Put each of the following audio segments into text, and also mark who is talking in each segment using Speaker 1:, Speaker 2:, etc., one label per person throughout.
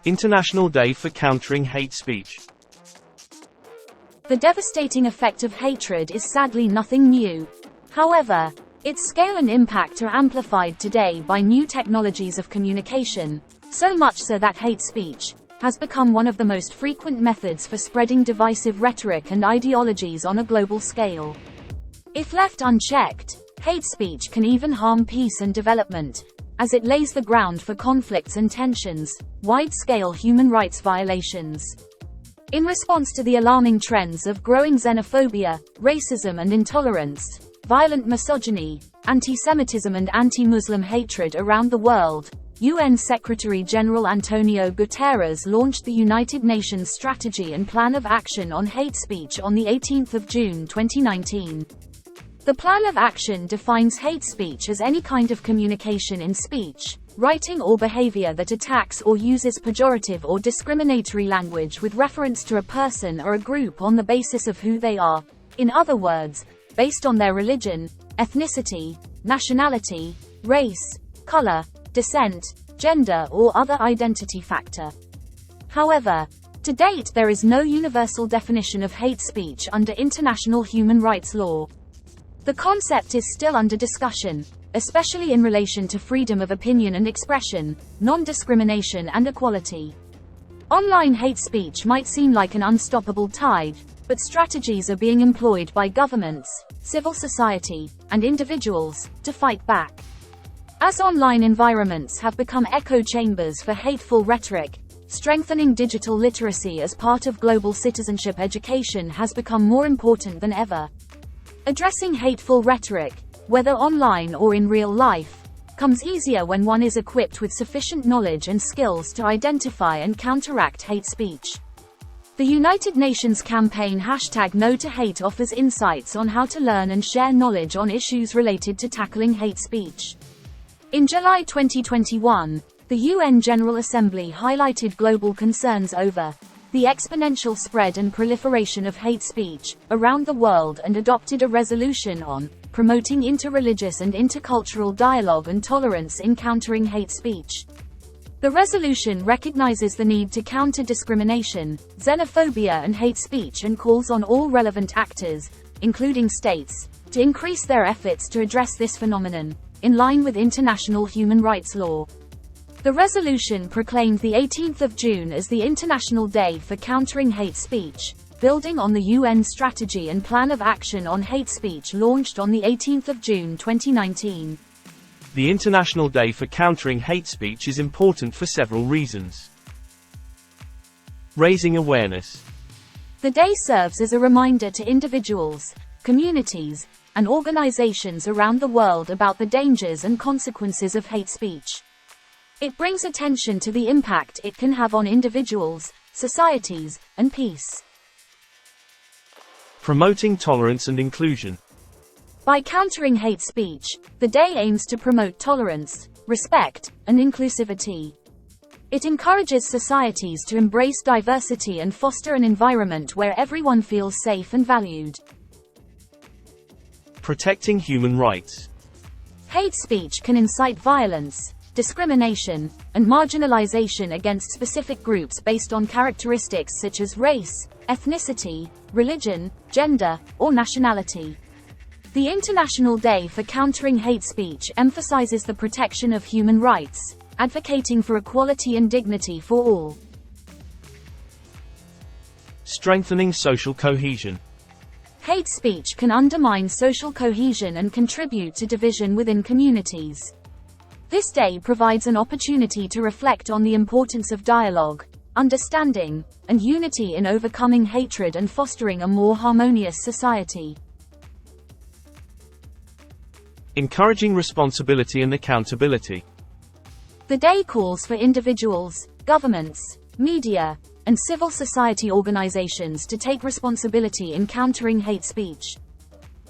Speaker 1: International Day for Countering Hate Speech.
Speaker 2: The devastating effect of hatred is sadly nothing new. However, its scale and impact are amplified today by new technologies of communication, so much so that hate speech has become one of the most frequent methods for spreading divisive rhetoric and ideologies on a global scale. If left unchecked, hate speech can even harm peace and development, as it lays the ground for conflicts and tensions, wide-scale human rights violations. In response to the alarming trends of growing xenophobia, racism and intolerance, violent misogyny, anti-Semitism and anti-Muslim hatred around the world, UN Secretary-General Antonio Guterres launched the United Nations Strategy and Plan of Action on Hate Speech on the 18th of June 2019. The Plan of Action defines hate speech as any kind of communication in speech, writing or behavior that attacks or uses pejorative or discriminatory language with reference to a person or a group on the basis of who they are, in other words, based on their religion, ethnicity, nationality, race, color, descent, gender or other identity factor. However, to date there is no universal definition of hate speech under international human rights law. The concept is still under discussion, especially in relation to freedom of opinion and expression, non-discrimination and equality. Online hate speech might seem like an unstoppable tide, but strategies are being employed by governments, civil society, and individuals to fight back. As online environments have become echo chambers for hateful rhetoric, strengthening digital literacy as part of global citizenship education has become more important than ever. Addressing hateful rhetoric, whether online or in real life, comes easier when one is equipped with sufficient knowledge and skills to identify and counteract hate speech. The United Nations campaign #NoToHate offers insights on how to learn and share knowledge on issues related to tackling hate speech. In July 2021, the UN General Assembly highlighted global concerns over the exponential spread and proliferation of hate speech around the world and adopted a resolution on promoting interreligious and intercultural dialogue and tolerance in countering hate speech. The resolution recognizes the need to counter discrimination, xenophobia and hate speech and calls on all relevant actors, including states, to increase their efforts to address this phenomenon, in line with international human rights law. The resolution proclaimed the 18th of June as the International Day for Countering Hate Speech, building on the UN Strategy and Plan of Action on Hate Speech launched on the 18th of June 2019.
Speaker 1: The International Day for Countering Hate Speech is important for several reasons. Raising awareness.
Speaker 2: The day serves as a reminder to individuals, communities, and organizations around the world about the dangers and consequences of hate speech. It brings attention to the impact it can have on individuals, societies, and peace.
Speaker 1: Promoting tolerance and inclusion.
Speaker 2: By countering hate speech, the day aims to promote tolerance, respect, and inclusivity. It encourages societies to embrace diversity and foster an environment where everyone feels safe and valued.
Speaker 1: Protecting human rights.
Speaker 2: Hate speech can incite violence, discrimination, and marginalization against specific groups based on characteristics such as race, ethnicity, religion, gender, or nationality. The International Day for Countering Hate Speech emphasizes the protection of human rights, advocating for equality and dignity for all.
Speaker 1: Strengthening social cohesion.
Speaker 2: Hate speech can undermine social cohesion and contribute to division within communities. This day provides an opportunity to reflect on the importance of dialogue, understanding, and unity in overcoming hatred and fostering a more harmonious society.
Speaker 1: Encouraging responsibility and accountability.
Speaker 2: The day calls for individuals, governments, media, and civil society organizations to take responsibility in countering hate speech.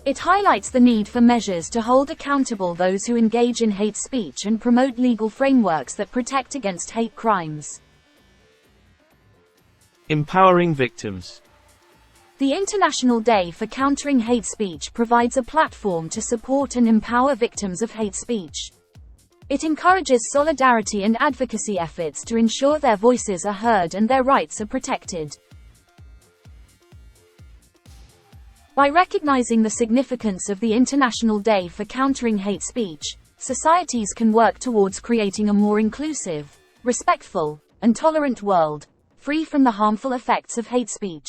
Speaker 2: It highlights the need for measures to hold accountable those who engage in hate speech and promote legal frameworks that protect against hate crimes.
Speaker 1: Empowering victims.
Speaker 2: The International Day for Countering Hate Speech provides a platform to support and empower victims of hate speech. It encourages solidarity and advocacy efforts to ensure their voices are heard and their rights are protected. By recognizing the significance of the International Day for Countering Hate Speech, societies can work towards creating a more inclusive, respectful, and tolerant world, free from the harmful effects of hate speech.